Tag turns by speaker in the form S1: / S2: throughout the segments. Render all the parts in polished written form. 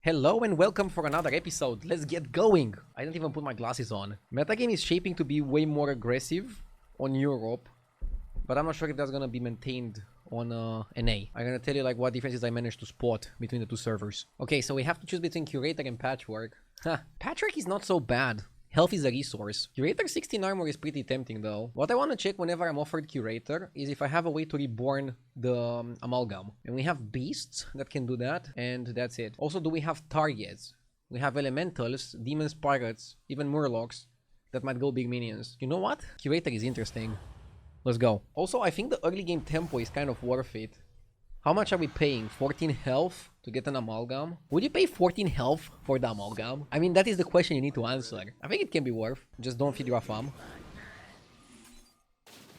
S1: Hello and welcome for another episode. Let's get going. I didn't even put my glasses on. Metagame is shaping to be way more aggressive on Europe, but I'm not sure if that's gonna be maintained on NA. I'm gonna tell you like what differences I managed to spot between the two servers. Okay, so we have to choose between Curator and Patchwork. Patchwork is not so bad. Health is a resource. Curator 16 armor is pretty tempting though. What I want to check whenever I'm offered Curator is if I have a way to reborn the Amalgam. And we have Beasts that can do that, and that's it. Also, do we have targets? We have Elementals, Demons, Pirates, even Murlocs that might go big minions. You know what? Curator is interesting. Let's go. Also, I think the early game tempo is kind of worth it. How much are we paying? 14 health to get an Amalgam? Would you pay 14 health for the Amalgam? I mean, that is the question you need to answer. I think it can be worth. Just don't feed Rafam.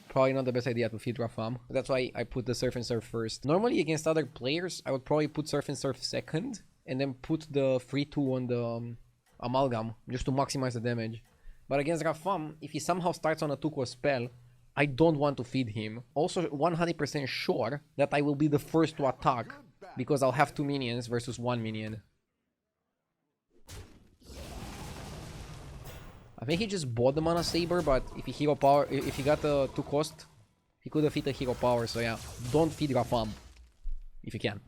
S1: Probably not the best idea to feed Rafam. That's why I put the Surf and Surf first. Normally, against other players, I would probably put Surf and Surf second. And then put the free 2 on the Amalgam, just to maximize the damage. But against Rafam, if he somehow starts on a 2-cost spell, I don't want to feed him. Also 100% sure that I will be the first to attack because I'll have 2 minions versus 1 minion. I think he just bought the Mana Saber, but if he hero power, if he got a 2-cost, he could have hit a hero power. So yeah, don't feed Rafam if you can.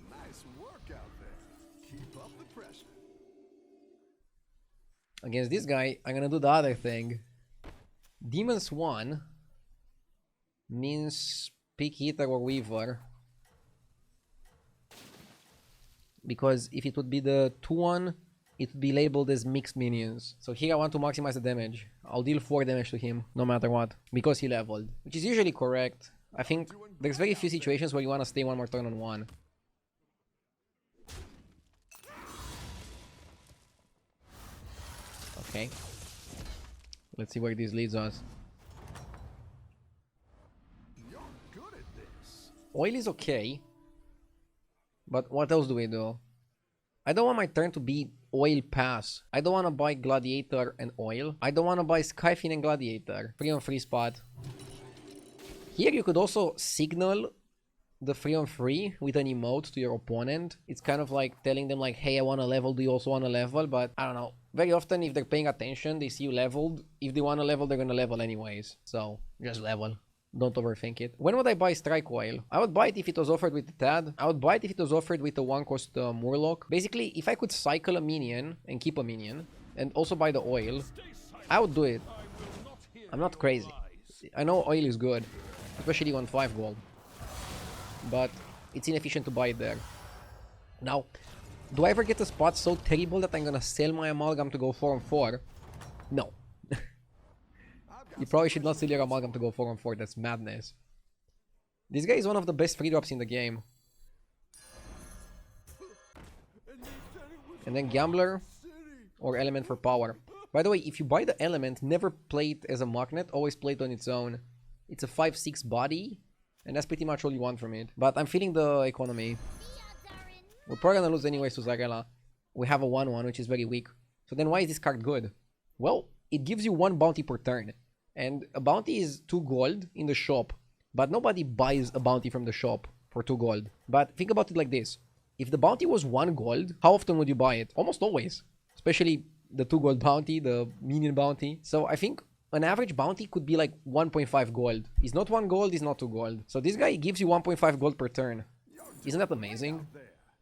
S2: Nice work out there. Keep up the pressure.
S1: Against this guy, I'm gonna do the other thing. Demons 1 means pick Hitter or Weaver. Because if it would be the 2-1, it would be labeled as mixed minions. So here I want to maximize the damage. I'll deal 4 damage to him, no matter what. Because he leveled. Which is usually correct. I think there's very few situations where you want to stay one more turn on 1. Okay. Let's see where this leads us.
S2: You're good at this.
S1: Oil is okay. But what else do we do? I don't want my turn to be oil pass. I don't want to buy Gladiator and oil. I don't want to buy Skyfin and Gladiator. 3 on 3 spot. Here you could also signal the 3 on 3 with an emote to your opponent. It's kind of like telling them like, hey, I want to level, do you also want to level? But I don't know. Very often if they're paying attention, they see you leveled. If they want to level, they're going to level anyways. So just level. Don't overthink it. When would I buy Strike Oil? I would buy it if it was offered with the TAD. I would buy it if it was offered with the 1-cost Murloc. Basically, if I could cycle a minion and keep a minion, and also buy the oil, I would do it. I'm not crazy. I know oil is good, especially on 5 gold. But it's inefficient to buy it there. Now, do I ever get a spot so terrible that I'm gonna sell my Amalgam to go 4 on 4? No. You probably should not sell your Amalgam to go 4 on 4, that's madness. This guy is one of the best free drops in the game. And then Gambler or Element for power. By the way, if you buy the Element, never play it as a magnet, always play it on its own. It's a 5-6 body, and that's pretty much all you want from it. But I'm feeling the economy. We're probably gonna lose anyways to Zarela. We have a 1-1, which is very weak. So then why is this card good? Well, it gives you 1 bounty per turn. And a bounty is 2 gold in the shop. But nobody buys a bounty from the shop for 2 gold. But think about it like this. If the bounty was 1 gold, how often would you buy it? Almost always. Especially the 2 gold bounty, the minion bounty. So I think an average bounty could be like 1.5 gold. It's not 1 gold, it's not 2 gold. So this guy gives you 1.5 gold per turn. Isn't that amazing?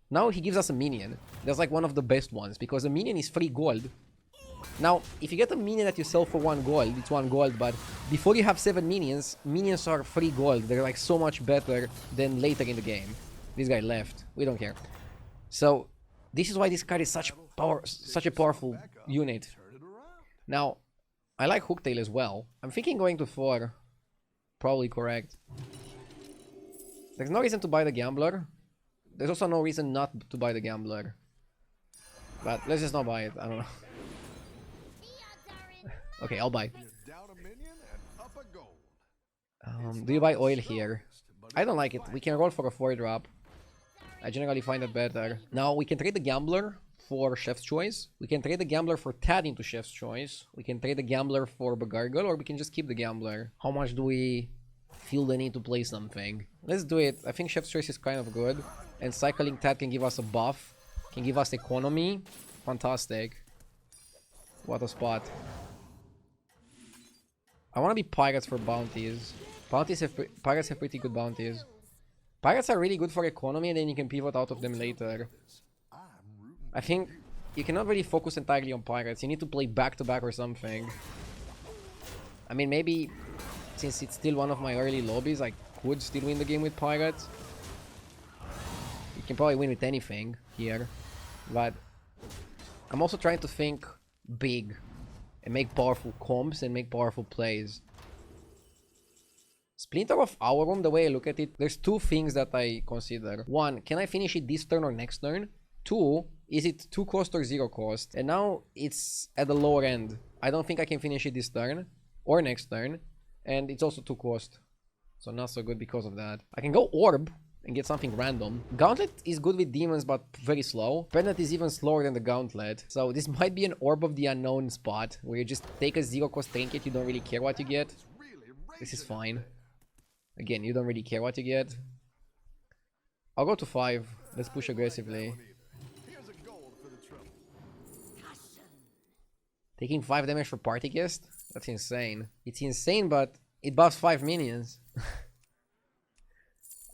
S1: Now he gives us a minion. That's like one of the best ones, because a minion is 3 gold. Now, if you get a minion that you sell for 1 gold, it's 1 gold, but before you have 7 minions, minions are 3 gold. They're like so much better than later in the game. This guy left. We don't care. So, this is why this card is such a powerful unit. Now, I like Hooktail as well. I'm thinking going to 4. Probably correct. There's no reason to buy the Gambler. There's also no reason not to buy the Gambler. But let's just not buy it. I don't know. Okay, I'll buy. Do you buy oil here? I don't like it. We can roll for a 4-drop. I generally find it better. Now, we can trade the Gambler for Chef's Choice. We can trade the Gambler for Tad into Chef's Choice. We can trade the Gambler for Bagargle, or we can just keep the Gambler. How much do we feel the need to play something? Let's do it. I think Chef's Choice is kind of good. And cycling that can give us a buff. Can give us economy. Fantastic. What a spot. I want to be pirates for bounties. Pirates have pretty good bounties. Pirates are really good for economy and then you can pivot out of them later. I think you cannot really focus entirely on pirates. You need to play back-to-back or something. I mean, maybe since it's still one of my early lobbies, I could still win the game with pirates. You can probably win with anything here. But I'm also trying to think big and make powerful comps and make powerful plays. Splinter of Aurum, the way I look at it, there's two things that I consider. One, can I finish it this turn or next turn? Two, is it 2 cost or 0 cost? And now it's at the lower end. I don't think I can finish it this turn or next turn. And it's also 2 cost. So not so good because of that. I can go Orb and get something random. Gauntlet is good with demons but very slow. Pendant is even slower than the Gauntlet. So this might be an Orb of the Unknown spot where you just take a 0 cost trinket, you don't really care what you get. This is fine. Again, you don't really care what you get. I'll go to 5. Let's push aggressively. Taking 5 damage for party guest? That's insane. It's insane, but it buffs 5 minions.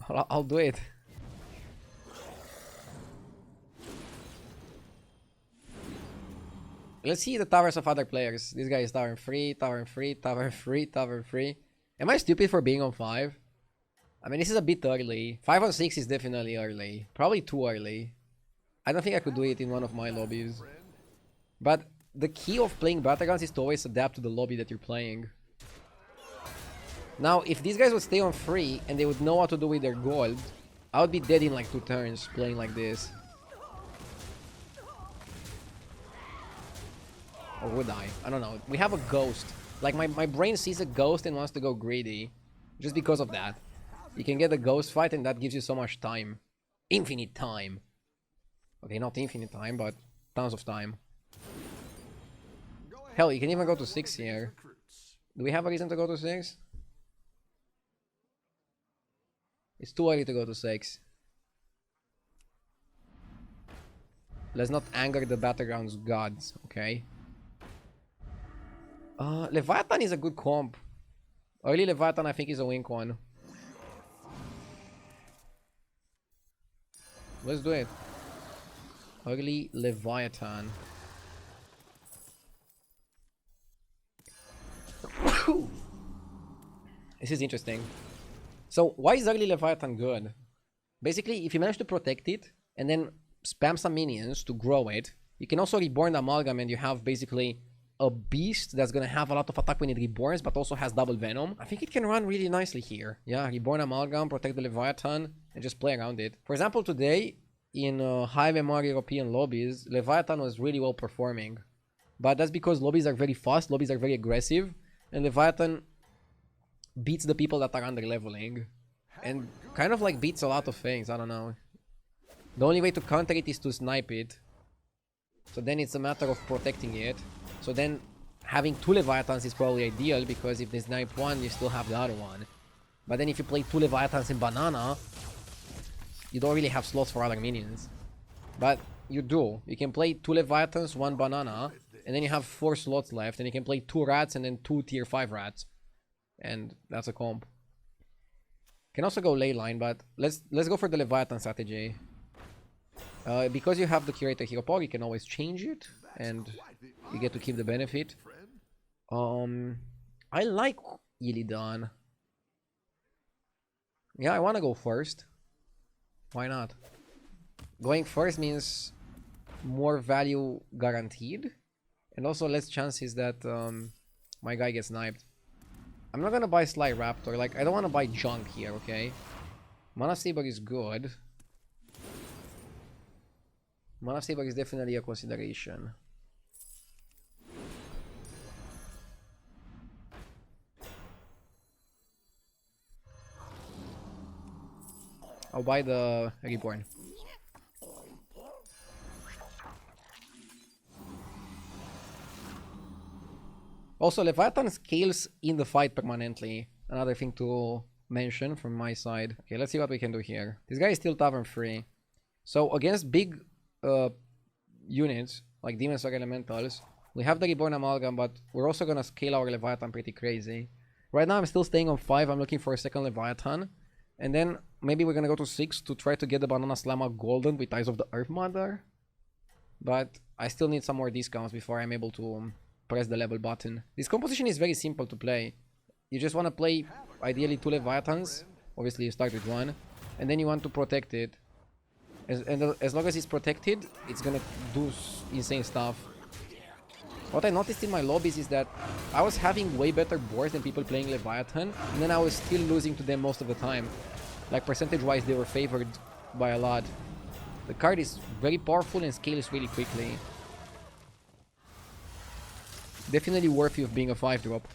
S1: I'll do it. Let's see the towers of other players. This guy is tower 3, tower 3, tower 3, tower 3. Am I stupid for being on 5? I mean, this is a bit early. 5 on 6 is definitely early. Probably too early. I don't think I could do it in one of my lobbies. But the key of playing Battlegrounds is to always adapt to the lobby that you're playing. Now, if these guys would stay on 3 and they would know what to do with their gold, I would be dead in like 2 turns playing like this. Or would I? I don't know. We have a ghost. Like, my brain sees a ghost and wants to go greedy. Just because of that. You can get a ghost fight and that gives you so much time. Infinite time. Okay, not infinite time, but tons of time. Hell, you can even go to 6 here. Do we have a reason to go to 6? It's too early to go to 6. Let's not anger the Battlegrounds gods, okay? Leviathan is a good comp. Early Leviathan I think is a wink one. Let's do it. Early Leviathan. This is interesting. So why is early Leviathan good? Basically, if you manage to protect it and then spam some minions to grow it, you can also reborn the Amalgam and you have basically a beast that's gonna have a lot of attack when it reborns but also has double venom. I think it can run really nicely here. Yeah, reborn Amalgam, protect the Leviathan and just play around it. For example, today in high MMR European lobbies, Leviathan was really well performing. But that's because lobbies are very fast, lobbies are very aggressive, and Leviathan beats the people that are under leveling. And kind of like beats a lot of things, I don't know. The only way to counter it is to snipe it. So then it's a matter of protecting it. So then having 2 Leviathans is probably ideal because if they snipe one, you still have the other one. But then if you play 2 Leviathans in Banana, you don't really have slots for other minions. But you do. You can play 2 Leviathans, 1 Banana, and then you have 4 slots left, and you can play 2 rats and then 2 tier 5 rats. And that's a comp. Can also go ley line, but let's go for the Leviathan strategy. Because you have the Curator Hero Power, you can always change it, and you get to keep the benefit. I like Illidan. Yeah, I want to go first. Why not? Going first means more value guaranteed, and also less chances that my guy gets sniped. I'm not gonna buy Sly Raptor, like, I don't want to buy junk here, okay? Mana Saber is good. Mana Saber is definitely a consideration. I'll buy the Reborn. Also, Leviathan scales in the fight permanently. Another thing to mention from my side. Okay, let's see what we can do here. This guy is still Tavern 3. So against big units like demons or elementals, we have the Reborn Amalgam, but we're also gonna scale our Leviathan pretty crazy. Right now I'm still staying on 5, I'm looking for a second Leviathan. And then maybe we're gonna go to 6 to try to get the Banana Slammer golden with Eyes of the Earth Mother. But I still need some more discounts before I'm able to press the level button. This composition is very simple to play. You just want to play ideally 2 Leviathans. Obviously you start with 1. And then you want to protect it. As long as it's protected, it's gonna do insane stuff. What I noticed in my lobbies is that I was having way better boards than people playing Leviathan, and then I was still losing to them most of the time. Like percentage-wise, they were favored by a lot. The card is very powerful and scales really quickly. Definitely worthy of being a 5-drop.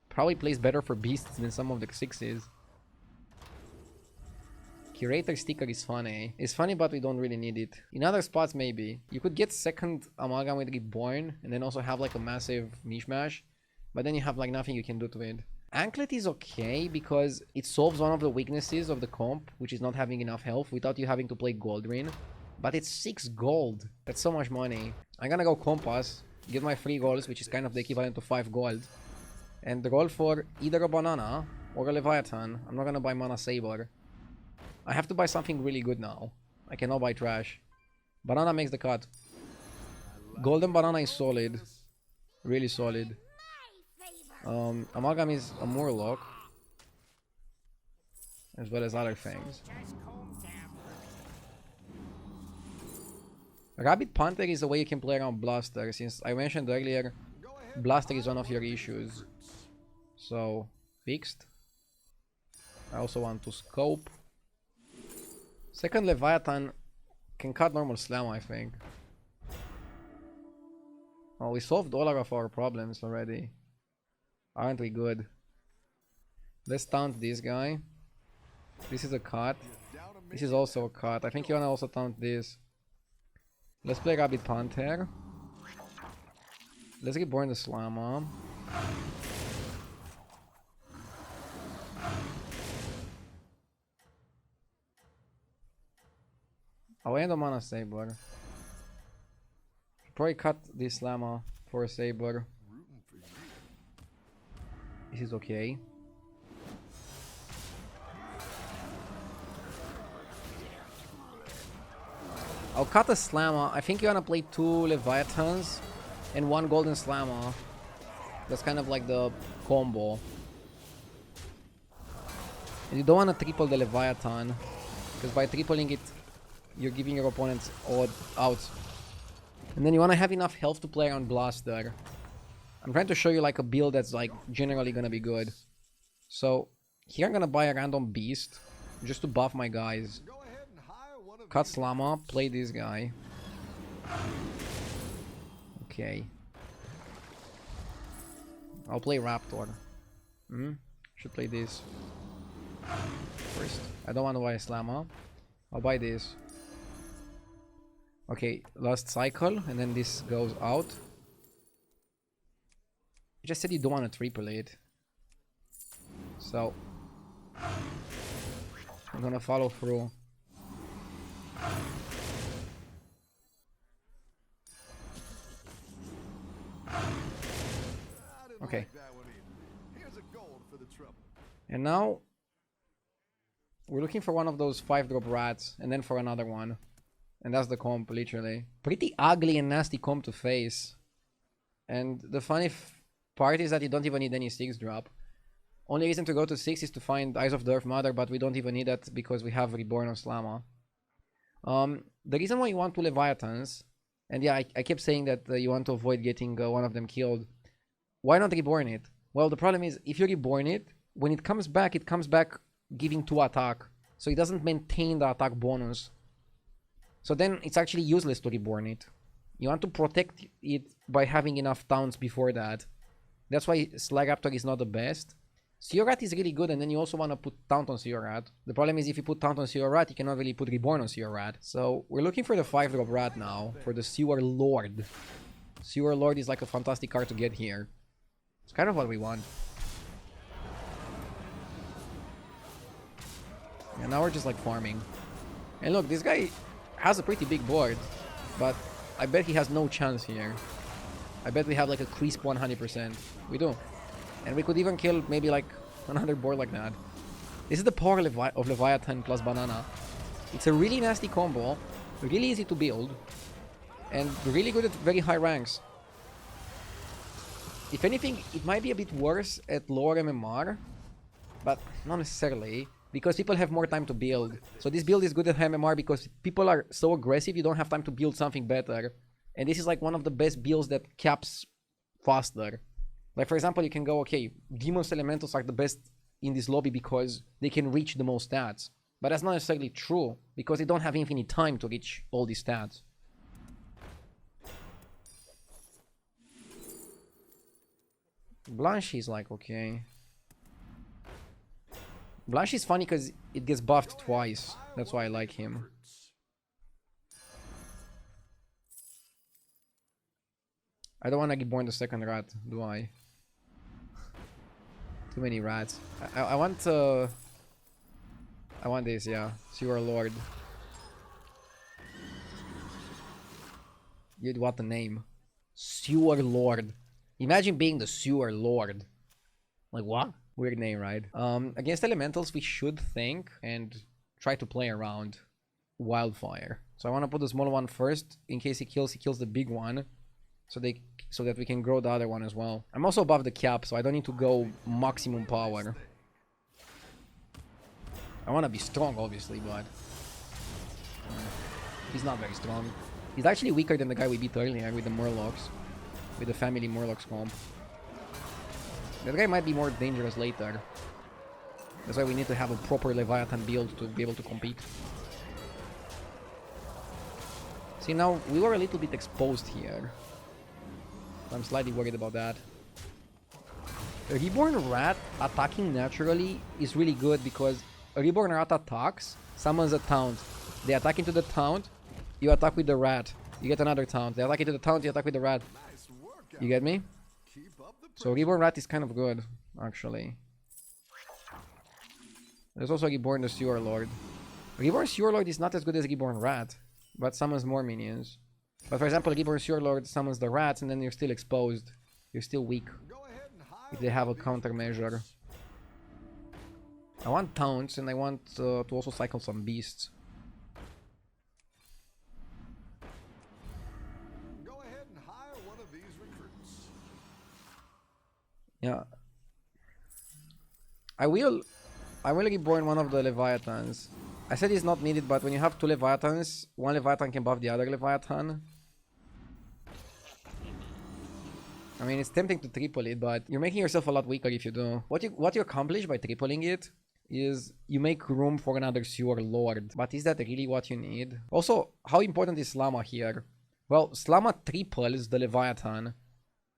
S1: Probably plays better for beasts than some of the 6s. Curator sticker is funny. It's funny, but we don't really need it. In other spots, maybe. You could get second Amalgam with Reborn, and then also have like a massive mishmash. But then you have like nothing you can do to it. Anklet is okay, because it solves one of the weaknesses of the comp, which is not having enough health without you having to play Goldrin. But it's 6 gold. That's so much money. I'm gonna go Compass, get my 3 golds, which is kind of the equivalent to 5 gold. And roll for either a Banana or a Leviathan. I'm not gonna buy Mana Saber. I have to buy something really good now. I cannot buy trash. Banana makes the cut. Golden Banana is solid. Really solid. Amalgam is a Murloc. As well as other things. Rabbit Panther is the way you can play around Blaster. Since I mentioned earlier, Blaster is one of your issues. So, fixed. I also want to scope. Second Leviathan can cut normal Slam, I think. Oh, we solved all of our problems already. Aren't we good? Let's taunt this guy. This is a cut. This is also a cut. I think you wanna also taunt this. Let's play Rabbit Panther. Let's Reborn the Slammer. I'll end on Mana Saber. Probably cut this Slammer for a Saber. This is okay. I'll cut a Slammer. I think you wanna play 2 Leviathans and 1 Golden Slammer. That's kind of like the combo. And you don't wanna triple the Leviathan, because by tripling it, you're giving your opponents odd outs. And then you wanna have enough health to play around Blaster. I'm trying to show you like a build that's like generally gonna be good. So here I'm gonna buy a random beast just to buff my guys. Cut Slammer, play this guy. Okay. I'll play Raptor. Should play this first. I don't want to buy a Slammer. I'll buy this. Okay, last cycle, and then this goes out. You just said you don't want to triple it. So I'm gonna follow through. Okay. And now we're looking for one of those 5-drop rats, and then for another one. And that's the comp, literally. Pretty ugly and nasty comp to face. And the funny part is that you don't even need any 6-drop. Only reason to go to 6 is to find Eyes of the Earth Mother, but we don't even need that because we have Reborn on Slammer. The reason why you want 2 Leviathans, and yeah, I kept saying that you want to avoid getting one of them killed. Why not Reborn it? Well, the problem is, if you Reborn it, when it comes back giving 2 attack. So it doesn't maintain the attack bonus. So then it's actually useless to Reborn it. You want to protect it by having enough taunts before that. That's why Slagaptor is not the best. Seorat is really good, and then you also want to put Taunt on Seorat. The problem is if you put Taunt on Seorat, you cannot really put Reborn on Seorat. So we're looking for the 5-drop rat now, for the Sewer Lord. Sewer Lord is like a fantastic card to get here. It's kind of what we want. And now we're just like farming. And look, this guy has a pretty big board, but I bet he has no chance here. I bet we have like a crisp 100%. We do. And we could even kill maybe like another board like that. This is the power of Leviathan plus Banana. It's a really nasty combo, really easy to build, and really good at very high ranks. If anything, it might be a bit worse at lower MMR, but not necessarily, because people have more time to build. So this build is good at high MMR because people are so aggressive, you don't have time to build something better. And this is like one of the best builds that caps faster. Like for example, you can go, okay, Demon's Elementals are the best in this lobby because they can reach the most stats. But that's not necessarily true, because they don't have infinite time to reach all these stats. Blanche is like, okay. Blanche is funny because it gets buffed twice. That's why I like him. I don't want to reborn the second rat, do I? Too many rats. I want this, yeah. Sewer Lord. Dude, what a name. Sewer Lord. Imagine being the Sewer Lord. Like, what? Weird name, right? Against elementals, we should think and try to play around Wildfire. So I want to put the small one first. In case he kills the big one. So that we can grow the other one as well. I'm also above the cap, so I don't need to go maximum power. I want to be strong, obviously, but he's not very strong. He's actually weaker than the guy we beat earlier with the Murlocs. With the family Murlocs comp. That guy might be more dangerous later. That's why we need to have a proper Leviathan build to be able to compete. See, now we were a little bit exposed here. I'm slightly worried about that. A Reborn Rat attacking naturally is really good because a Reborn Rat attacks, summons a taunt. They attack into the taunt, you attack with the rat. You get another taunt. They attack into the taunt, you attack with the rat. You get me? So Reborn Rat is kind of good, actually. There's also Reborn the Sewer Lord. Reborn Sewer Lord is not as good as Reborn Rat, but summons more minions. But for example, Reborn Sewer Lord summons the rats and then you're still exposed. You're still weak. If they have a countermeasure. I want taunts and I want to also cycle some beasts.
S2: Go ahead and hire one of these recruits.
S1: Yeah. I will reborn one of the Leviathans. I said it's not needed, but when you have two Leviathans, one Leviathan can buff the other Leviathan. I mean, it's tempting to triple it, but you're making yourself a lot weaker if you do. What you accomplish by tripling it is you make room for another Sewer Lord. But is that really what you need? Also, how important is Slama here? Well, Slama triples the Leviathan.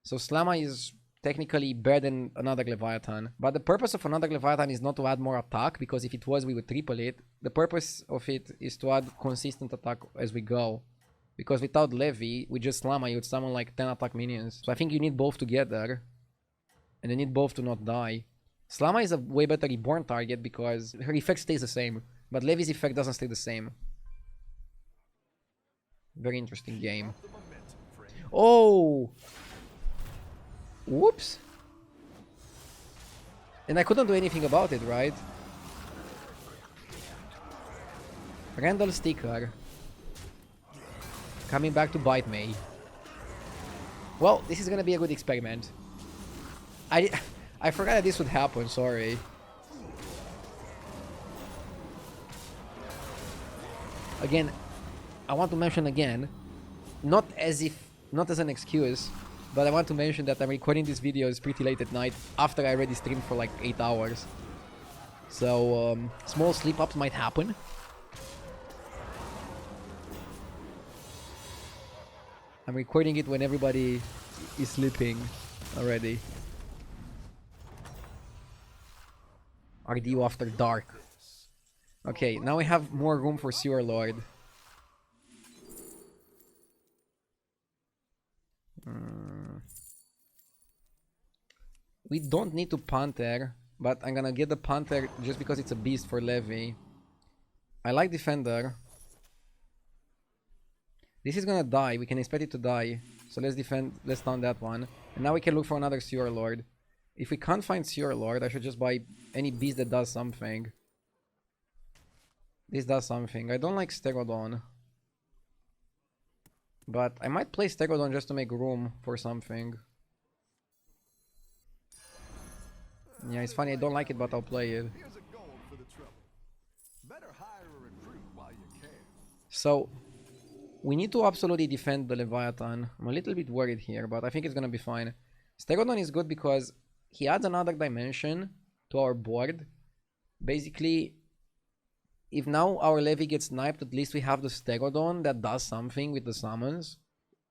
S1: So Slama is technically better than another Leviathan. But the purpose of another Leviathan is not to add more attack, because if it was, we would triple it. The purpose of it is to add consistent attack as we go. Because without Levi, with just Slama, you would summon like 10 attack minions. So I think you need both together. And you need both to not die. Slama is a way better reborn target because her effect stays the same. But Levi's effect doesn't stay the same. Very interesting game. Oh! Whoops! And I couldn't do anything about it, right? Randall Sticker. Coming back to bite me. Well, this is gonna be a good experiment. I forgot that this would happen, sorry. Again, I want to mention again, not as an excuse, but I want to mention that I'm recording this video pretty late at night after I already streamed for like 8 hours. So, small slip-ups might happen. I'm recording it when everybody is sleeping already. RDU after dark. Okay, now we have more room for Sewer Lord. We don't need to Panther, but I'm gonna get the Panther just because it's a beast for Levi. I like Defender. This is gonna die. We can expect it to die. So let's defend. Let's down that one. And now we can look for another Sewer Lord. If we can't find Sewer Lord, I should just buy any beast that does something. This does something. I don't like Stegodon. But I might play Stegodon just to make room for something. Yeah, it's funny. I don't like it, but I'll play it.
S2: Here's a goal for the trouble. Better hire a recruit while you can.
S1: So, we need to absolutely defend the Leviathan. I'm a little bit worried here, but I think it's gonna be fine. Stegodon is good because he adds another dimension to our board. Basically, if now our Levy gets sniped, at least we have the Stegodon that does something with the summons.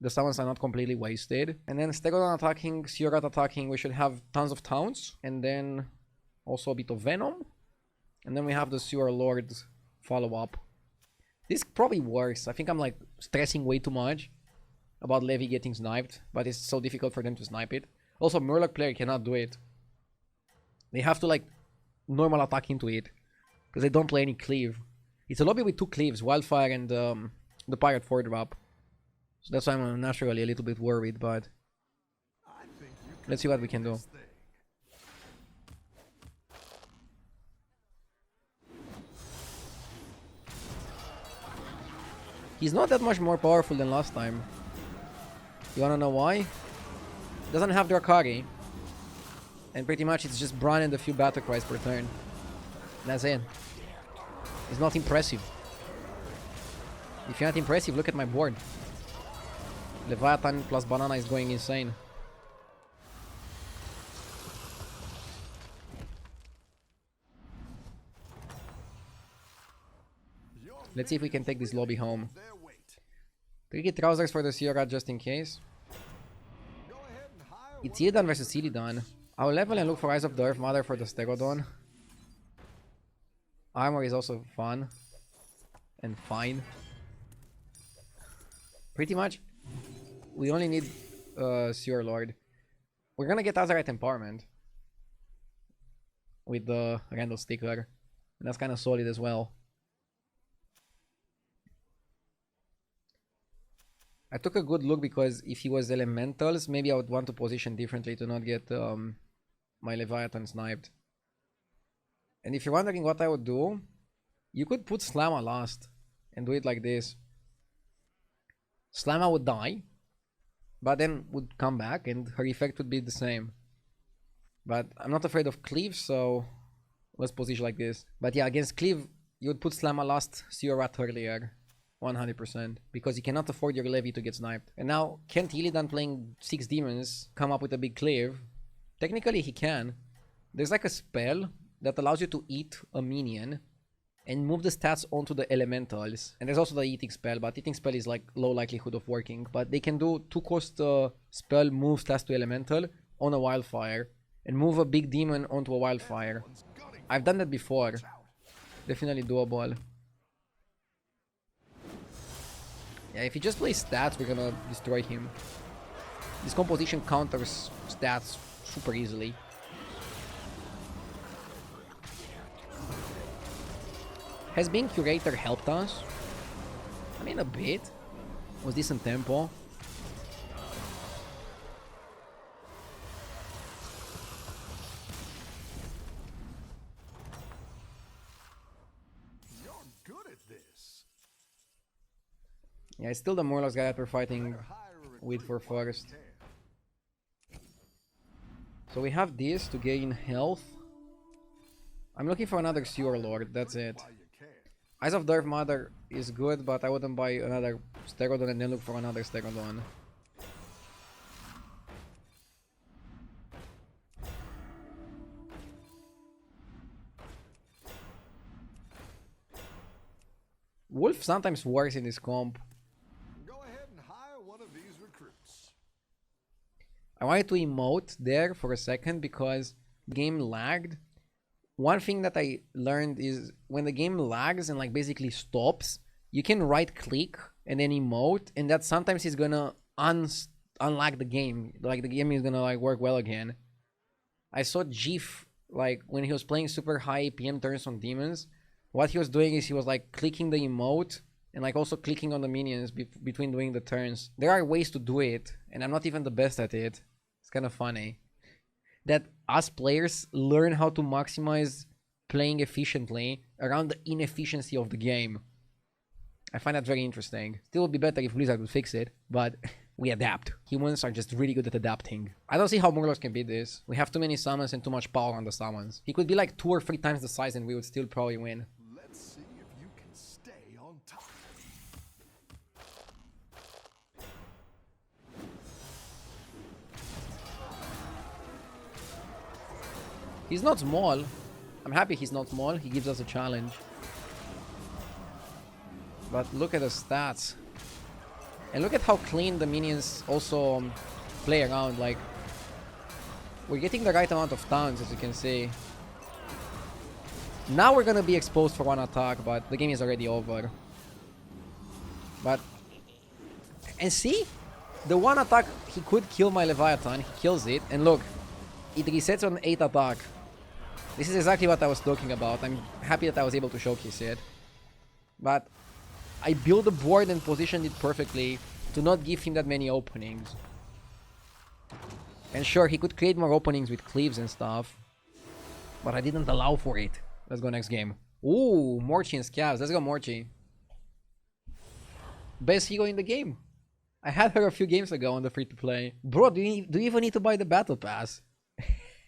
S1: The summons are not completely wasted. And then Stegodon attacking, Curator attacking, we should have tons of Taunts. And then also a bit of Venom. And then we have the Sewer Lord's follow-up. This probably works. I think I'm like stressing way too much about Levy getting sniped. But it's so difficult for them to snipe it. Also, Murloc player cannot do it. They have to like normal attack into it. Because they don't play any cleave. It's a lobby with 2 cleaves, Wildfire and the Pirate 4 drop. So that's why I'm naturally a little bit worried, but let's see what we can do. He's not that much more powerful than last time. You wanna know why? Doesn't have Drakari. And pretty much it's just Bran and a few battle cries per turn. That's it. It's not impressive. If you're not impressive, look at my board. Leviathan plus Banana is going insane. Let's see if we can take this lobby home. Tricky Trousers for the Sierra just in case. It's Illidan versus Illidan. I'll level and look for Eyes of the Earth Mother for the Stegodon. Armor is also fun. And fine. Pretty much, we only need Sewer Lord. We're gonna get Azerite Empowerment. With the Randall Stickler. And that's kind of solid as well. I took a good look because if he was Elementals, maybe I would want to position differently to not get my Leviathan sniped. And if you're wondering what I would do, you could put Slamma last and do it like this. Slamma would die, but then would come back and her effect would be the same. But I'm not afraid of Cleave, so let's position like this. But yeah, against Cleave, you would put Slamma last, Sewer Rat earlier. 100%. Because you cannot afford your Levy to get sniped. And now, can't Illidan playing 6 demons come up with a big Cleave? Technically, he can. There's like a spell that allows you to eat a minion and move the stats onto the elementals. And there's also the eating spell, but eating spell is like low likelihood of working. But they can do 2-cost spell, move stats to elemental on a wildfire and move a big demon onto a wildfire. I've done that before. Definitely doable. Yeah, if he just plays stats, we're gonna destroy him. This composition counters stats super easily. Has being Curator helped us? I mean, a bit. Was decent tempo.
S2: You're good at this.
S1: Yeah, it's still the Morlocks guy that we're fighting with for first. So we have this to gain health. I'm looking for another Sewer Lord, that's it. Eyes of the Earth Mother is good, but I wouldn't buy another Stegodon and then look for another Stegodon. Wolf sometimes works in this comp.
S2: Go ahead and hire one of these recruits.
S1: I wanted to emote there for a second because the game lagged. One thing that I learned is when the game lags and like basically stops, you can right click and then emote, and that sometimes is gonna unlag the game. Like the game is gonna like work well again. I saw Jeef like when he was playing super high APM turns on demons. What he was doing is he was like clicking the emote and like also clicking on the minions between doing the turns. There are ways to do it, and I'm not even the best at it. It's kind of funny that us players learn how to maximize playing efficiently around the inefficiency of the game. I find that very interesting. Still would be better if Blizzard would fix it, but we adapt. Humans are just really good at adapting. I don't see how Murlocs can beat this. We have too many summons and too much power on the summons. He could be like 2 or 3 times the size and we would still probably win.
S2: Let's see if you can stay on top.
S1: He's not small. I'm happy he's not small. He gives us a challenge. But look at the stats. And look at how clean the minions also play around. Like, we're getting the right amount of towns, as you can see. Now we're gonna be exposed for one attack, but the game is already over. But... And see? The one attack, he could kill my Leviathan. He kills it. And look, it resets on 8 attack. This is exactly what I was talking about. I'm happy that I was able to showcase it. But I built the board and positioned it perfectly to not give him that many openings. And sure, he could create more openings with cleaves and stuff, but I didn't allow for it. Let's go next game. Ooh, Mori and Scavs. Let's go Mori. Best hero in the game. I had her a few games ago on the free-to-play. Bro, do you even need to buy the battle pass?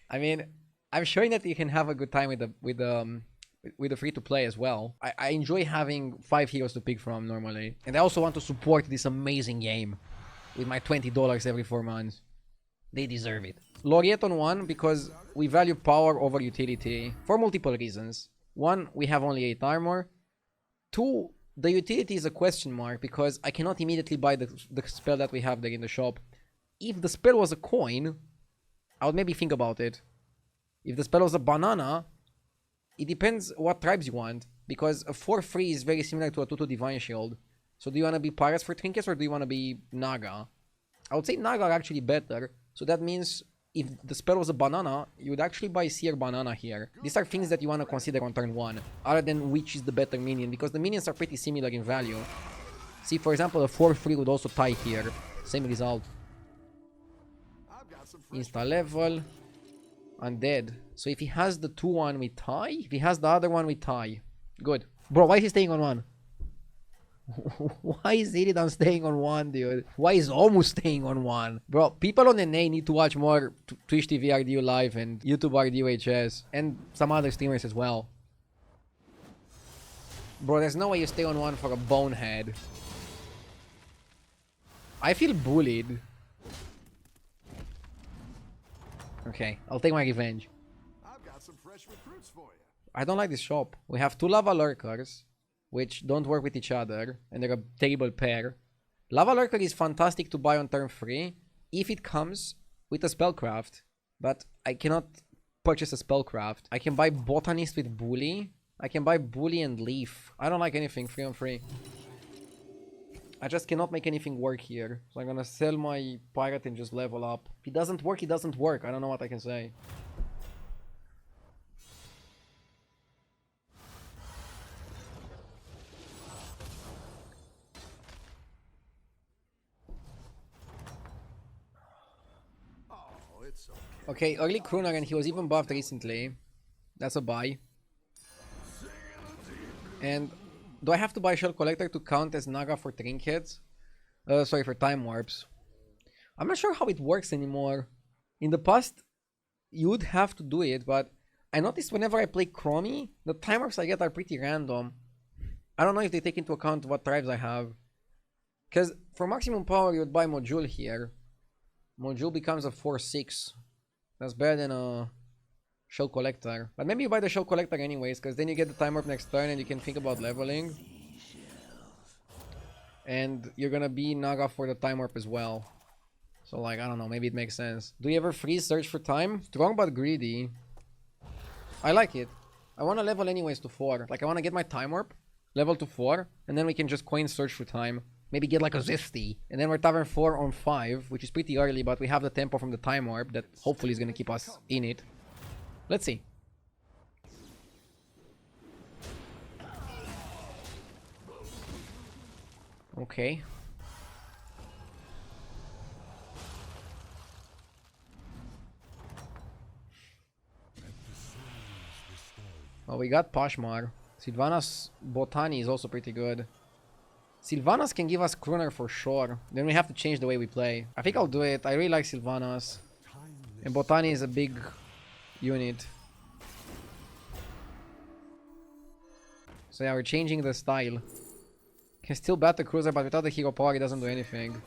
S1: I mean, I'm showing that you can have a good time with the free-to-play as well. I enjoy having 5 heroes to pick from normally. And I also want to support this amazing game with my $20 every 4 months. They deserve it. Laureate on 1 because we value power over utility for multiple reasons. 1, we have only 8 armor. 2, the utility is a question mark because I cannot immediately buy the spell that we have there in the shop. If the spell was a coin, I would maybe think about it. If the spell was a banana, it depends what tribes you want, because a 4-3 is very similar to a 2-2 Divine Shield. So do you want to be Pirates for Trinkets or do you want to be Naga? I would say Naga are actually better. So that means if the spell was a banana, you would actually buy Seer Banana here. These are things that you want to consider on turn 1, other than which is the better minion, because the minions are pretty similar in value. See, for example, a 4-3 would also tie here. Same result. Insta level. Undead. So if he has the 2-1, we tie. If he has the other one, we tie. Good. Bro, why is he staying on 1? Why is Illidan staying on 1, dude? Why is almost staying on 1? Bro, people on NA need to watch more Twitch TV RDU Live and YouTube RDU HS. And some other streamers as well. Bro, there's no way you stay on 1 for a bonehead. I feel bullied. Okay, I'll take my revenge.
S2: I've got some fresh recruits for you.
S1: I don't like this shop. We have 2 Lava Lurkers, which don't work with each other, and they're a terrible pair. Lava Lurker is fantastic to buy on turn 3 if it comes with a Spellcraft, but I cannot purchase a Spellcraft. I can buy Botanist with Bully. I can buy Bully and Leaf. I don't like anything 3 on 3. I just cannot make anything work here. So I'm gonna sell my pirate and just level up. If it doesn't work, it doesn't work. I don't know what I can say.
S2: Oh, it's okay.
S1: Okay, early Kruner and he was even buffed recently. That's a buy. And do I have to buy Shell Collector to count as Naga for trinkets? Sorry, for time warps. I'm not sure how it works anymore. In the past, you would have to do it, but I noticed whenever I play Chromie, the time warps I get are pretty random. I don't know if they take into account what tribes I have. Because for maximum power, you would buy Module here. Module becomes a 4-6. That's better than a Shell Collector. But maybe you buy the Shell Collector anyways, because then you get the time warp next turn and you can think about leveling. And you're gonna be Naga for the time warp as well. So like, I don't know, maybe it makes sense. Do you ever freeze search for time? Strong but greedy. I like it. I wanna level anyways to 4. Like I wanna get my time warp, level to 4, and then we can just coin search for time. Maybe get like a Zesty. And then we're Tavern 4 on 5, which is pretty early, but we have the tempo from the time warp that hopefully is gonna keep us in it. Let's see. Okay. Oh, we got Poshmar. Sylvanas Botany is also pretty good. Sylvanas can give us Kruner for sure. Then we have to change the way we play. I think I'll do it. I really like Sylvanas. And Botany is a big unit. So yeah, we're changing the style. Can still bat the cruiser, but without the hero power it doesn't do anything.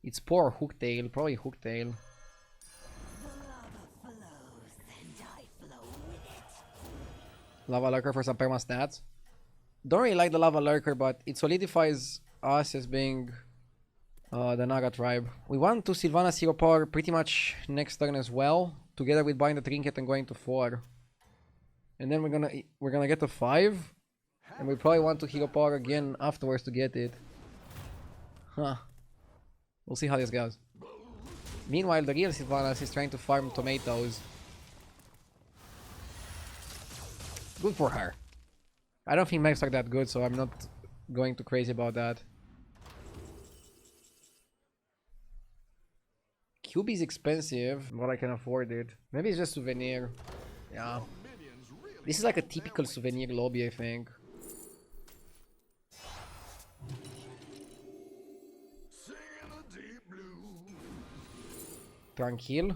S1: It's poor Hooktail, probably Hooktail. Lava Lurker for some perma stats. Don't really like the Lava Lurker, but it solidifies us as being the Naga tribe. We want to Sylvanas hero power pretty much next turn as well, together with buying the trinket and going to 4. And then we're gonna get to 5, and we probably want to hero power again afterwards to get it. Huh. We'll see how this goes. Meanwhile, the real Sylvanas is trying to farm tomatoes. Good for her. I don't think mechs are that good, so I'm not going too crazy about that. Cube is expensive, but I can afford it. Maybe it's just souvenir. Yeah. This is like a typical souvenir lobby, I think. Tranquil.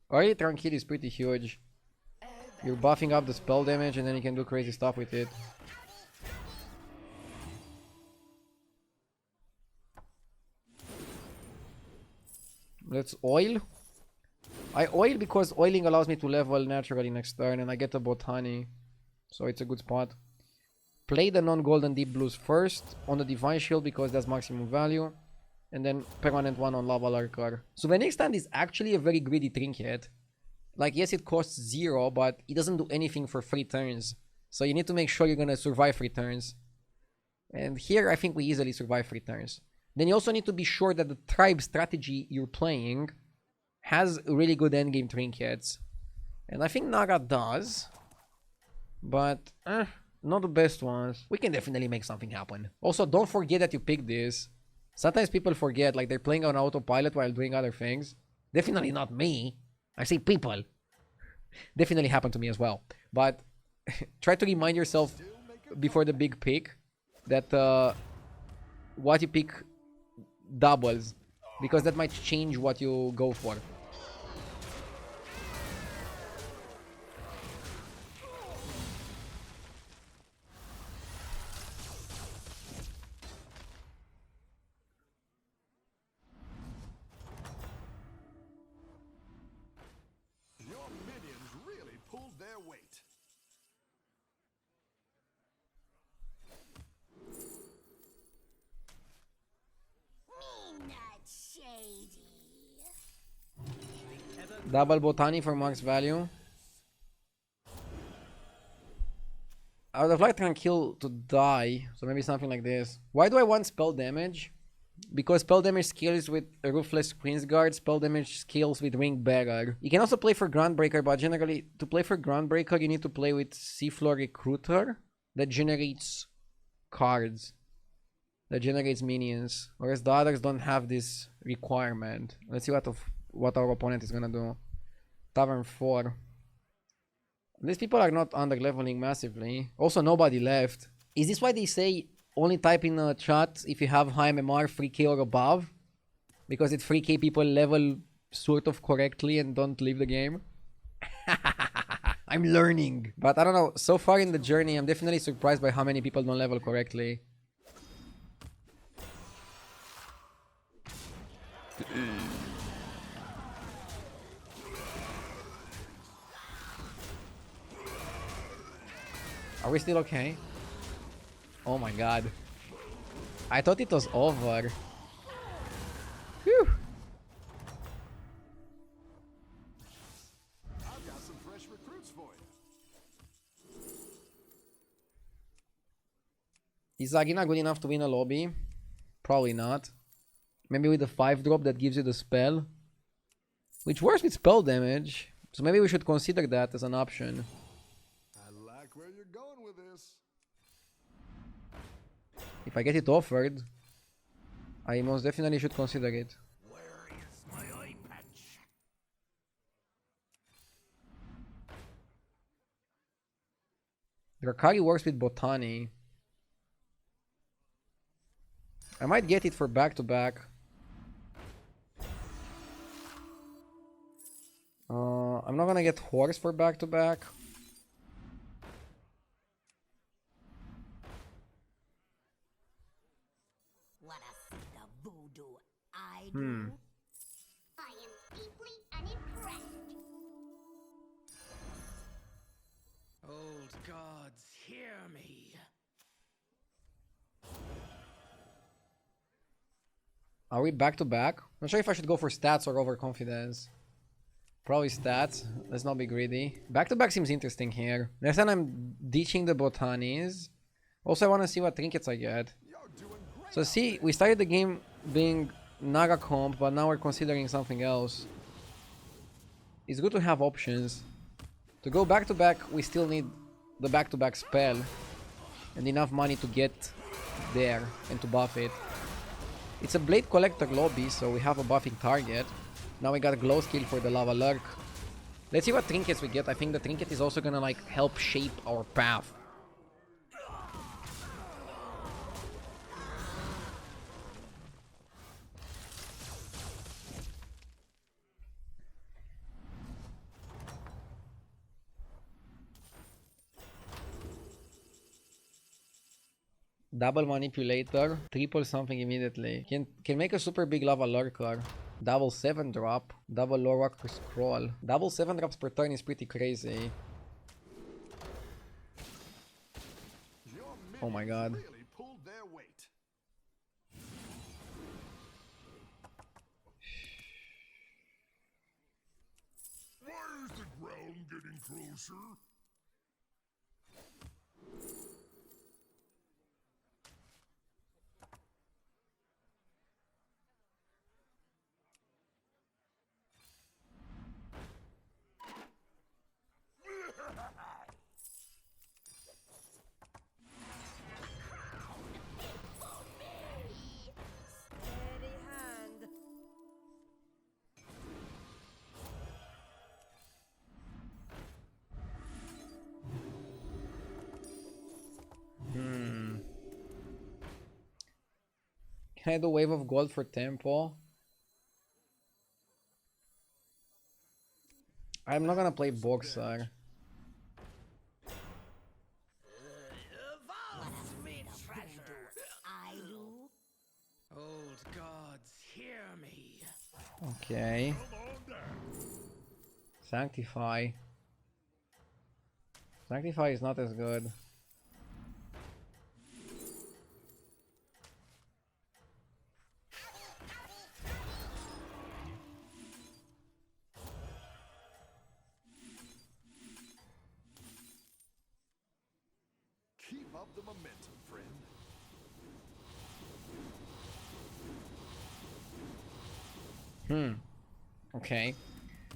S1: Already Tranquil is pretty huge. You're buffing up the spell damage and then you can do crazy stuff with it. Let's oil. I oil because oiling allows me to level naturally next turn and I get a Botany. So it's a good spot. Play the non-golden deep blues first on the Divine Shield because that's maximum value. And then permanent one on Lava Lurker. Souvenir Stand is actually a very greedy trinket. Like, yes, it costs 0, but it doesn't do anything for 3 turns. So you need to make sure you're gonna survive 3 turns. And here, I think we easily survive 3 turns. Then you also need to be sure that the tribe strategy you're playing has really good endgame trinkets. And I think Naga does. But, not the best ones. We can definitely make something happen. Also, don't forget that you picked this. Sometimes people forget, like they're playing on autopilot while doing other things. Definitely not me. I say people. Definitely happened to me as well. But try to remind yourself before the big pick that what you pick doubles. Because that might change what you go for. Double Botany for max value. I would have liked Tranquil to die, so maybe something like this. Why do I want spell damage? Because spell damage scales with Ruthless Queensguard, spell damage scales with Ring Bearer. You can also play for Groundbreaker, but generally, to play for Groundbreaker, you need to play with Seafloor Recruiter that generates cards, that generates minions, whereas the others don't have this requirement. Let's see what our opponent is gonna do. Tavern 4. These people are not under leveling massively. Also, nobody left. Is this why they say only type in a chat if you have high MMR 3k or above? Because it's 3k people level sort of correctly and don't leave the game? I'm learning. But I don't know, so far in the journey, I'm definitely surprised by how many people don't level correctly. Are we still okay? Oh my god. I thought it was over. Whew.
S2: I've got some fresh recruits for you.
S1: Is Zagina good enough to win a lobby? Probably not. Maybe with the 5 drop that gives you the spell. Which works with spell damage. So maybe we should consider that as an option.
S2: I like where you're going with this.
S1: If I get it offered, I most definitely should consider it.
S2: Where is my eye patch?
S1: Drakari works with Botany. I might get it for back-to-back. I'm not gonna get Horse for back-to-back.
S3: Wanna see the voodoo I do?
S4: I am deeply unimpressed.
S5: Old gods, hear me.
S1: Are we back-to-back? Not sure if I should go for stats or overconfidence. Probably stats. Let's not be greedy. Back-to-back seems interesting here. Next time I'm ditching the Botanis. Also, I want to see what trinkets I get.
S2: You're doing great.
S1: So see, we started the game being Naga comp, but now we're considering something else. It's good to have options. To go back-to-back, we still need the back-to-back spell. And enough money to get there and to buff it. It's a Blade Collector lobby, so we have a buffing target. Now we got a glow skill for the Lava Lurk. Let's see what trinkets we get. I think the trinket is also gonna like help shape our path. Double Manipulator, triple something immediately. Can make a super big Lava Lurker. Double 7 drop, double Lorak per scroll. Double 7 drops per turn is pretty crazy.
S2: Your
S1: Oh my
S2: minions
S1: god.
S2: really pulled their weight. Why is the ground getting closer?
S3: Steady hand.
S1: Can I do Wave of Gold for tempo? I'm not gonna play Boxer.
S5: Sweet treasure.
S3: I do.
S5: Old gods, hear me.
S1: Okay. Sanctify. Sanctify is not as good.
S2: Keep up the momentum, friend.
S1: Okay.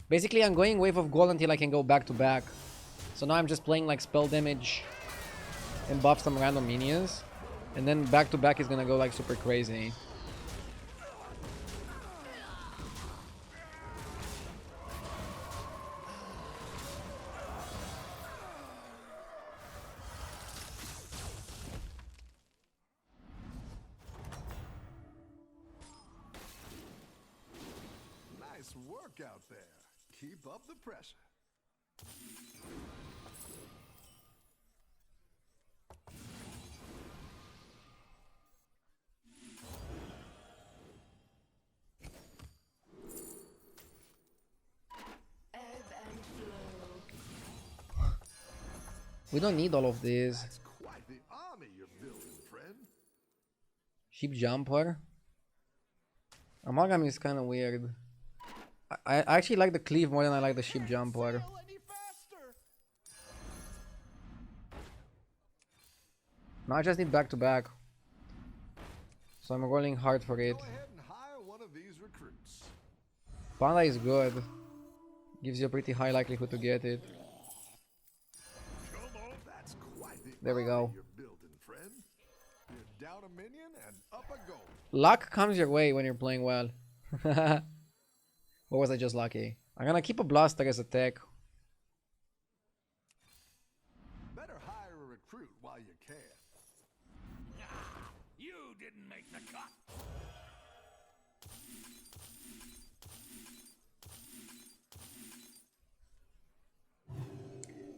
S1: Basically, I'm going Wave of Gold until I can go back-to-back. So now I'm just playing like spell damage and buff some random minions. And then back-to-back is gonna go like super crazy.
S2: Nice work out there. Keep up the pressure.
S1: We don't need all of these.
S2: That's quite the army you're building, friend.
S1: Ship Jumper. Amalgam is kind of weird. I actually like the Cleave more than I like the Ship Jumper.
S2: Sail any faster.
S1: Now I just need back-to-back. So I'm rolling hard for it.
S2: Go ahead and hire one of these recruits.
S1: Panda is good. Gives you a pretty high likelihood to get it.
S2: Come on, that's quite the
S1: There we go.
S2: army you're building, friend. You're down a minion and up a goal.
S1: Luck comes your way when you're playing well. Or was I just lucky? I'm gonna keep a blaster as a tech.
S2: Better hire a recruit while you can.
S5: You didn't make the cut.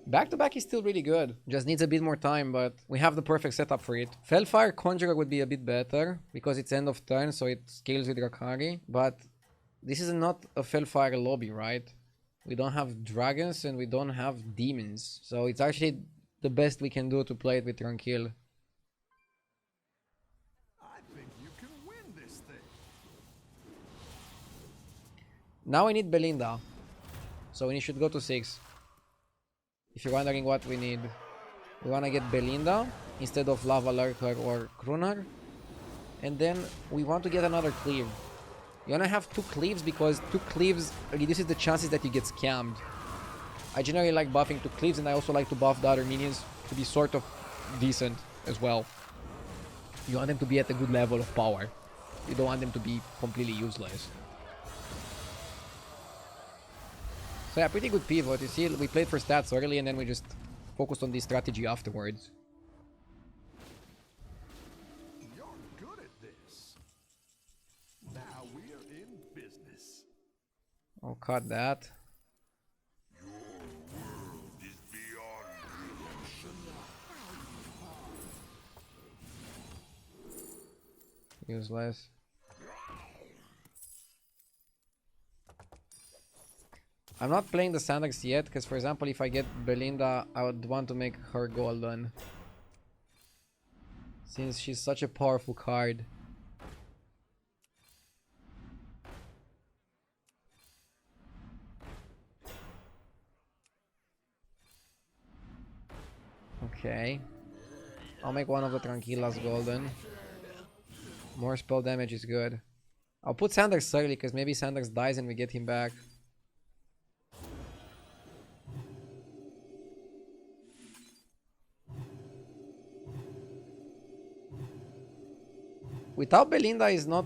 S1: Back to back is still really good. Just needs a bit more time, but we have the perfect setup for it. Felfire Conjurer would be a bit better because it's end of turn, so it scales with Rakari. But this is not a Felfire lobby, right? We don't have dragons and we don't have demons, so it's actually the best we can do to play it with Tranquil.
S2: I think you can win this thing.
S1: Now we need Belinda, so we should go to 6. If you're wondering what we need, we want to get Belinda instead of Lava Lurker or Krunar. And then we want to get another cleave. You want to have 2 cleaves because 2 cleaves reduces the chances that you get scammed. I generally like buffing 2 cleaves, and I also like to buff the other minions to be sort of decent as well. You want them to be at a good level of power. You don't want them to be completely useless. So yeah, pretty good pivot. You see, we played for stats early and then we just focused on this strategy afterwards.
S2: You're good at this. Now we're in business.
S1: I'll cut that.
S2: Is beyond creation.
S1: Useless. I'm not playing the Sandax yet, because for example, if I get Belinda, I would want to make her golden. Since she's such a powerful card. Okay. I'll make one of the Tranquillas golden. More spell damage is good. I'll put Sandax early, because maybe Sandax dies and we get him back. Without Belinda is not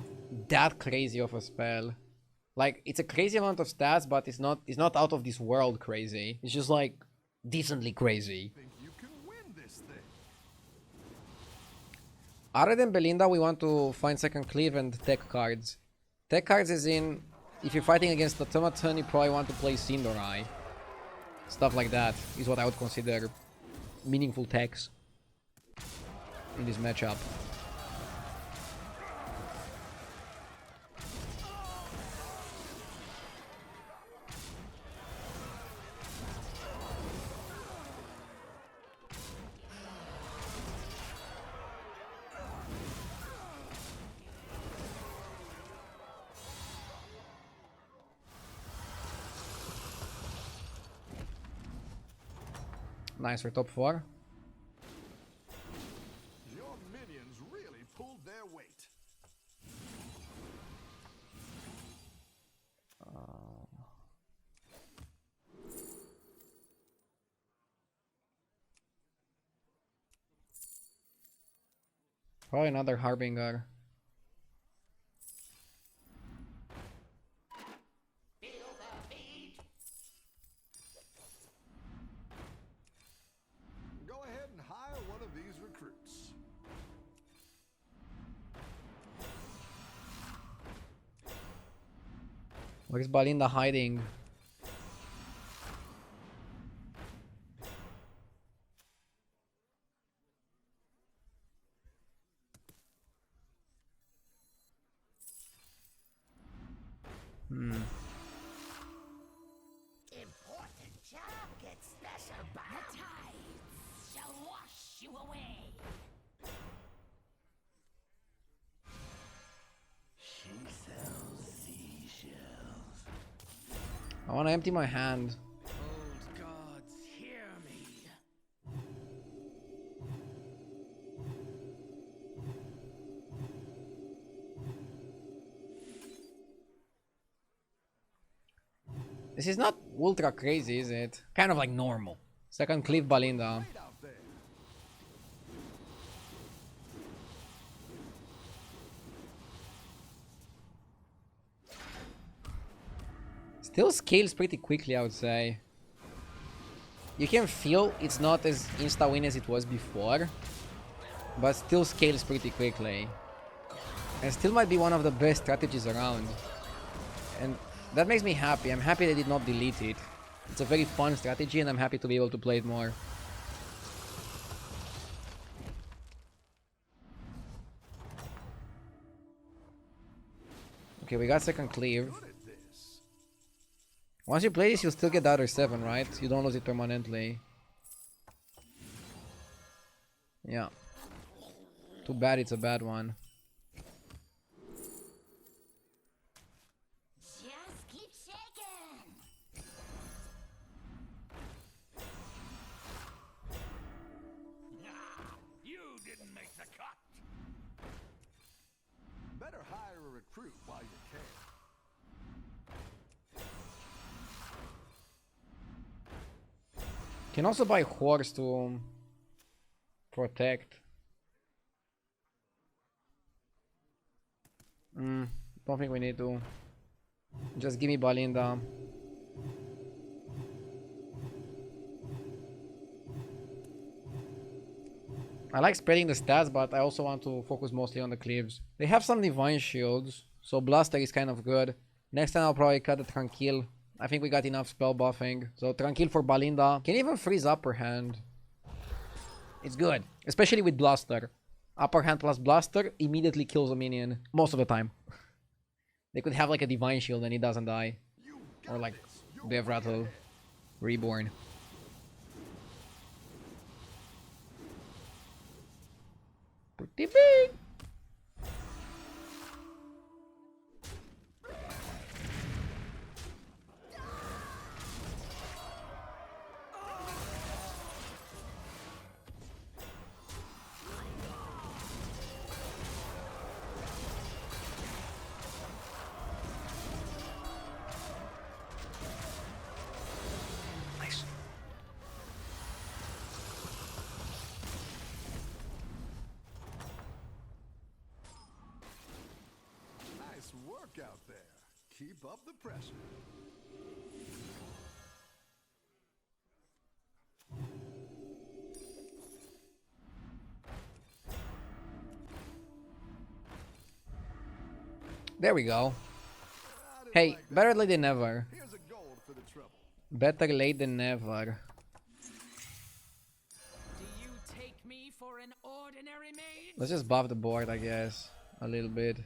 S1: that crazy of a spell. Like, it's a crazy amount of stats, but it's not out of this world crazy. It's just like decently crazy.
S2: Think you can win this thing.
S1: Other than Belinda, we want to find second cleave and tech cards. Tech cards is in, if you're fighting against Automaton, you probably want to play Sindorai. Stuff like that is what I would consider meaningful techs in this matchup. Nice for top 4.
S2: Your minions really pulled their weight.
S1: Probably another Harbinger.
S2: Go ahead and hire one of these recruits.
S1: Where's Belinda hiding?
S3: Important job gets special by the tides shall wash you away.
S5: She sells seashells.
S1: I want to empty my hand.
S5: Old gods, hear me.
S1: This is not ultra crazy, is it? Kind of like normal. Second Cliff Balinda.
S2: Right out there.
S1: Still scales pretty quickly, I would say. You can feel it's not as insta-win as it was before, but still scales pretty quickly. And still might be one of the best strategies around. And that makes me happy. I'm happy they did not delete it. It's a very fun strategy and I'm happy to be able to play it more. Okay, we got second cleave.
S2: Good at this.
S1: Once you play this, you'll still get the other 7, right? You don't lose it permanently. Yeah. Too bad it's a bad one.
S3: Just keep shaking.
S5: Nah, you didn't make the cut.
S2: Better hire a recruit while you can.
S1: Can also buy horse to protect. Don't think we need to. Just give me Balinda. I like spreading the stats, but I also want to focus mostly on the cleaves. They have some divine shields, so Blaster is kind of good. Next time I'll probably cut the Tranquil. I think we got enough spell buffing. So Tranquil for Balinda. Can even freeze upper hand. It's good, especially with Blaster. Upper hand plus Blaster immediately kills a minion most of the time. They could have like a divine shield and he doesn't die. Or like Death Rattle Reborn. Pretty big. Nice.
S2: Nice work out there. Keep up the pressure.
S1: There we go.
S2: I didn't
S1: Hey,
S2: like that.
S1: better late than never.
S2: Here's a gold for the trouble.
S1: Better late than never.
S5: Do you take me for an ordinary maid?
S1: Let's just buff the board, I guess. A little bit.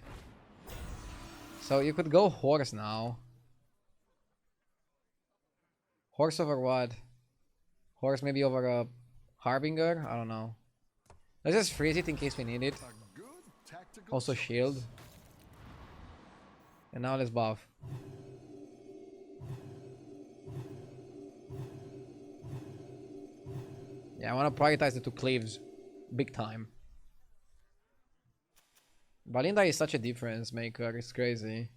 S1: So you could go horse now. Horse over what? Horse maybe over a Harbinger? I don't know. Let's just freeze it in case we need it.
S2: A good tactical
S1: Also
S2: choice.
S1: shield. And now let's buff. Yeah, I want to prioritize the 2 cleaves. Big time. Balinda is such a difference maker, it's crazy.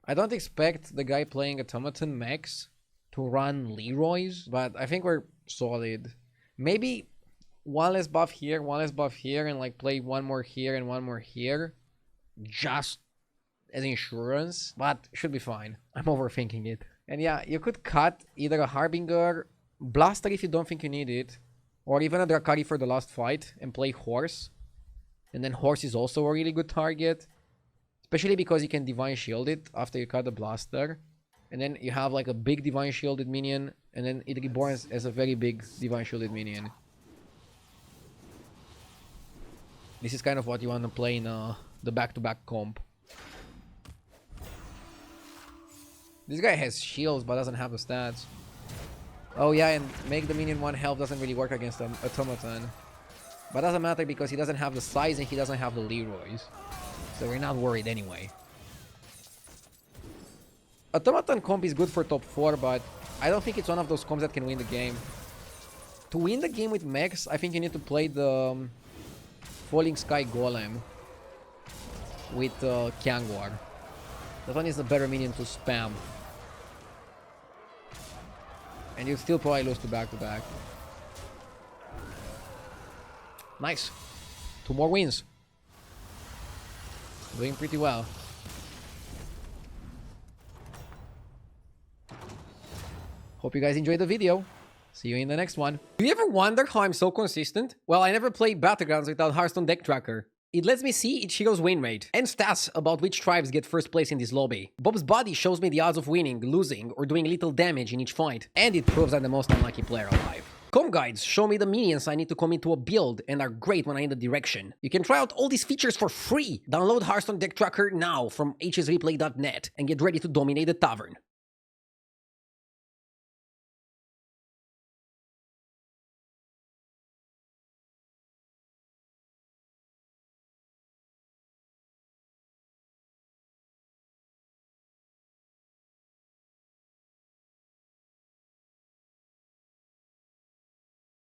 S1: I don't expect the guy playing Automaton Max to run Leroy's, but I think we're solid. Maybe one less buff here, one less buff here, and like play one more here and one more here. Just as insurance, but should be fine. I'm overthinking it. And yeah, you could cut either a Harbinger, Blaster if you don't think you need it, or even a Drakari for the last fight and play Horse. And then Horse is also a really good target, especially because you can Divine Shield it after you cut the Blaster. And then you have like a big Divine Shielded minion, and then it reborns as a very big Divine Shielded minion. This is kind of what you want to play in the back-to-back comp. This guy has shields but doesn't have the stats. Oh yeah, and make the minion 1 health doesn't really work against an automaton. But doesn't matter because he doesn't have the size and he doesn't have the Leroy's. So we're not worried anyway. Automaton comp is good for top 4, but I don't think it's one of those comps that can win the game. To win the game with mechs, I think you need to play the Falling Sky Golem with Kyangwar. That one is the better minion to spam. And you'd still probably lose to back-to-back. Nice. 2 more wins. Doing pretty well. Hope you guys enjoyed the video. See you in the next one. Do you ever wonder how I'm so consistent? Well, I never played Battlegrounds without Hearthstone deck tracker. It lets me see each hero's win rate and stats about which tribes get first place in this lobby. Bob's body shows me the odds of winning, losing, or doing little damage in each fight. And it proves I'm the most unlucky player alive. Com guides show me the minions I need to commit to a build and are great when I need a direction. You can try out all these features for free. Download Hearthstone deck tracker now from hsreplay.net and get ready to dominate the tavern.